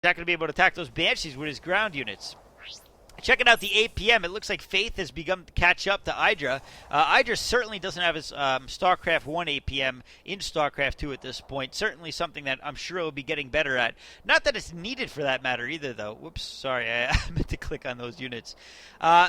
not going to be able to attack those Banshees with his ground units. Checking out the APM, it looks like Fayth has begun to catch up to IdrA. IdrA certainly doesn't have his Starcraft 1 APM in Starcraft 2 at this point. Certainly something that I'm sure he'll be getting better at. Not that it's needed for that matter either, though. Whoops, sorry, I meant to click on those units.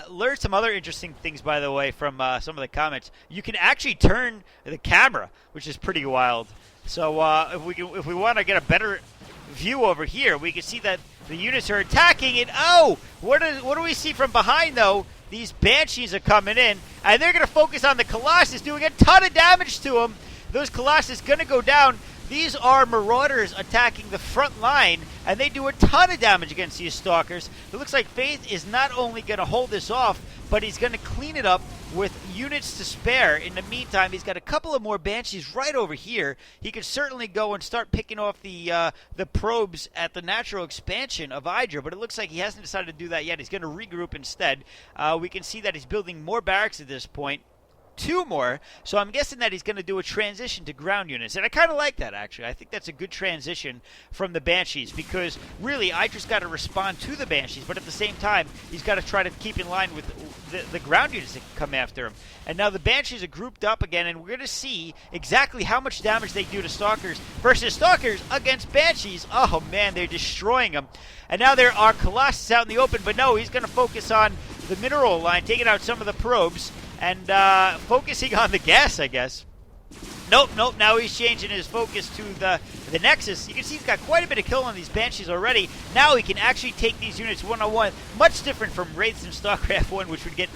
Learned some other interesting things, by the way, from some of the comments. You can actually turn the camera, which is pretty wild. So if we want to get a better view over here, we can see that the units are attacking it. Oh, what do we see from behind, though? These Banshees are coming in, and they're going to focus on the Colossus, doing a ton of damage to them. Those Colossus going to go down. These are Marauders attacking the front line, and they do a ton of damage against these Stalkers. It looks like Fayth is not only going to hold this off, but he's going to clean it up with units to spare. In the meantime, he's got a couple of more Banshees right over here. He could certainly go and start picking off the probes at the natural expansion of IdrA, but it looks like he hasn't decided to do that yet. He's going to regroup instead. We can see that he's building more barracks at this point. 2 more, so I'm guessing that he's going to do a transition to ground units, and I kind of like that, actually. I think that's a good transition from the Banshees, because really IdrA's got to respond to the Banshees, but at the same time he's got to try to keep in line with the ground units that come after him. And now the Banshees are grouped up again, and we're going to see exactly how much damage they do to Stalkers versus Stalkers against Banshees. Oh man, they're destroying them. And now there are Colossus out in the open, but no, he's going to focus on the mineral line, taking out some of the probes, and focusing on the gas, I guess. Nope. Now he's changing his focus to the Nexus. You can see he's got quite a bit of kill on these Banshees already. Now he can actually take these units one-on-one. Much different from Wraiths in StarCraft 1, which would get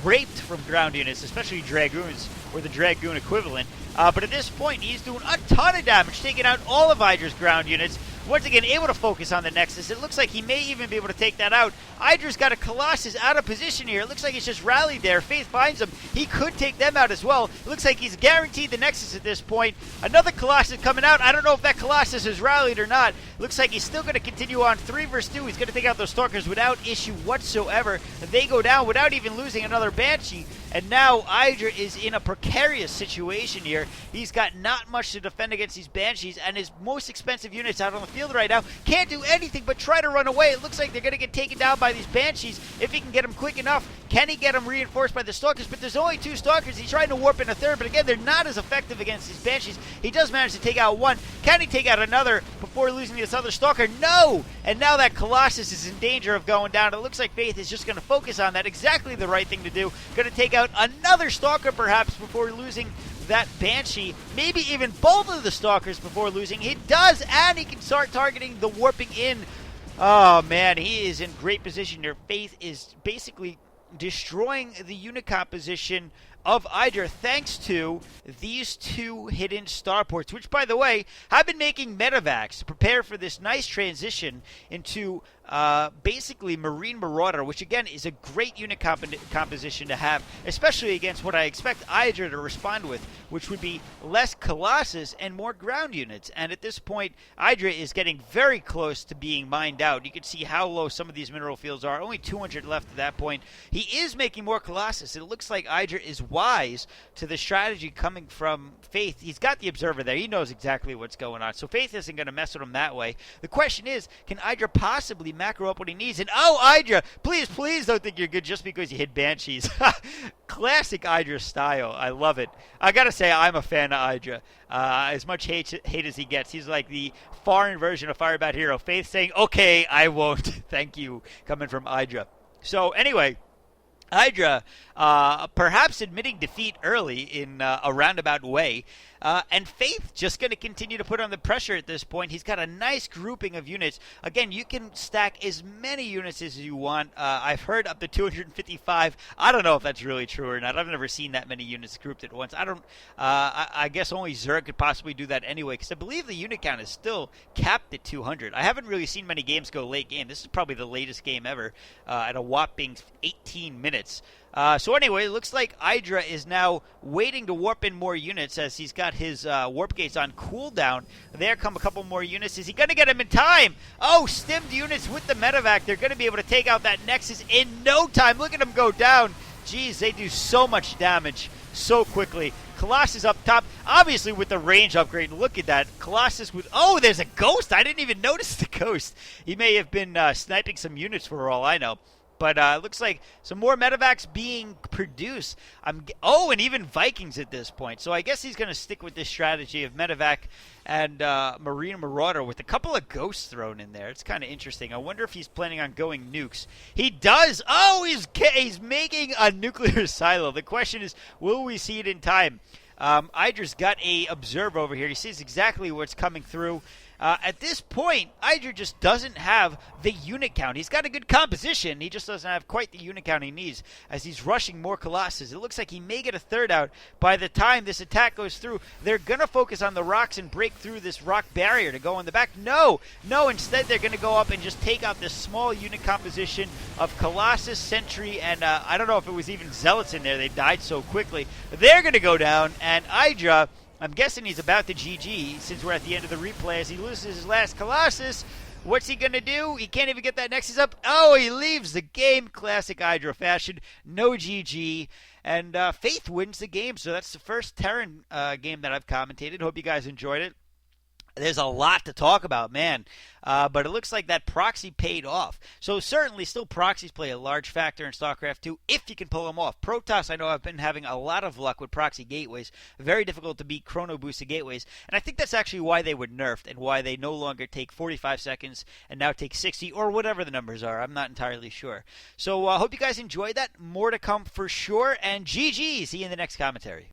raped from ground units, especially Dragoons, or the Dragoon equivalent. But at this point, he's doing a ton of damage, taking out all of IdrA's ground units. Once again, able to focus on the Nexus. It looks like he may even be able to take that out. IdrA's got a Colossus out of position here. It looks like he's just rallied there. Fayth finds him. He could take them out as well. It looks like he's guaranteed the Nexus at this point. Another Colossus coming out. I don't know if that Colossus is rallied or not. Looks like he's still going to continue on 3 versus 2. He's going to take out those Stalkers without issue whatsoever. They go down without even losing another Banshee. And now IdrA is in a precarious situation here. He's got not much to defend against these Banshees, and his most expensive units out on the field right now can't do anything but try to run away. It looks like they're going to get taken down by these Banshees if he can get them quick enough. Can he get them reinforced by the Stalkers? But there's only 2 Stalkers. He's trying to warp in a third, but again, they're not as effective against these Banshees. He does manage to take out 1. Can he take out another before losing this other Stalker? No! And now that Colossus is in danger of going down. It looks like Fayth is just going to focus on that. Exactly the right thing to do. Going to take out another Stalker perhaps before losing that Banshee, maybe even both of the Stalkers before losing. He does, and he can start targeting the warping in. Oh man, he is in great position here. Fayth is basically destroying the unit composition of IdrA thanks to these 2 hidden starports, which, by the way, have been making medevacs to prepare for this nice transition into basically Marine Marauder, which again is a great unit composition to have, especially against what I expect IdrA to respond with, which would be less Colossus and more ground units. And at this point, IdrA is getting very close to being mined out. You can see how low some of these mineral fields are. Only 200 left at that point. He is making more Colossus. It looks like IdrA is wise to the strategy coming from Fayth. He's got the Observer there. He knows exactly what's going on. So Fayth isn't going to mess with him that way. The question is, can IdrA possibly macro up what he needs? And oh, IdrA, please don't think you're good just because you hit Banshees. Classic IdrA style. I love it. I gotta say, I'm a fan of IdrA. As much hate as he gets. He's like the foreign version of Firebat Hero. Fayth saying, okay, I won't. Thank you, coming from IdrA. So anyway, IdrA perhaps admitting defeat early in a roundabout way. And Fayth just going to continue to put on the pressure at this point. He's got a nice grouping of units. Again, you can stack as many units as you want. I've heard up to 255. I don't know if that's really true or not. I've never seen that many units grouped at once. I guess only Zerg could possibly do that anyway, because I believe the unit count is still capped at 200. I haven't really seen many games go late game. This is probably the latest game ever at a whopping 18 minutes. So anyway, it looks like IdrA is now waiting to warp in more units as he's got his warp gates on cooldown. There come a couple more units. Is he going to get them in time? Oh, stimmed units with the medevac. They're going to be able to take out that Nexus in no time. Look at them go down. Jeez, they do so much damage so quickly. Colossus up top. Obviously, with the range upgrade, look at that. Colossus with... Oh, there's a ghost. I didn't even notice the ghost. He may have been sniping some units for all I know. But it looks like some more medevacs being produced. And even Vikings at this point. So I guess he's going to stick with this strategy of medevac and Marine Marauder with a couple of ghosts thrown in there. It's kind of interesting. I wonder if he's planning on going nukes. He does. Oh, he's making a nuclear silo. The question is, will we see it in time? IdrA's got a observer over here. He sees exactly what's coming through. At this point, IdrA just doesn't have the unit count. He's got a good composition. He just doesn't have quite the unit count he needs as he's rushing more Colossus. It looks like he may get a third out by the time this attack goes through. They're going to focus on the rocks and break through this rock barrier to go in the back. No, instead they're going to go up and just take out this small unit composition of Colossus, Sentry, and I don't know if it was even Zealots in there. They died so quickly. They're going to go down, and IdrA... I'm guessing he's about to GG since we're at the end of the replay as he loses his last Colossus. What's he going to do? He can't even get that Nexus up. Oh, he leaves the game. Classic IdrA fashion. No GG. And Fayth wins the game. So that's the first Terran game that I've commentated. Hope you guys enjoyed it. There's a lot to talk about, man. But it looks like that proxy paid off. So certainly still proxies play a large factor in StarCraft 2 if you can pull them off. Protoss, I know I've been having a lot of luck with proxy gateways. Very difficult to beat chrono boosted gateways. And I think that's actually why they were nerfed and why they no longer take 45 seconds and now take 60 or whatever the numbers are. I'm not entirely sure. So I hope you guys enjoyed that. More to come for sure. And GG. See you in the next commentary.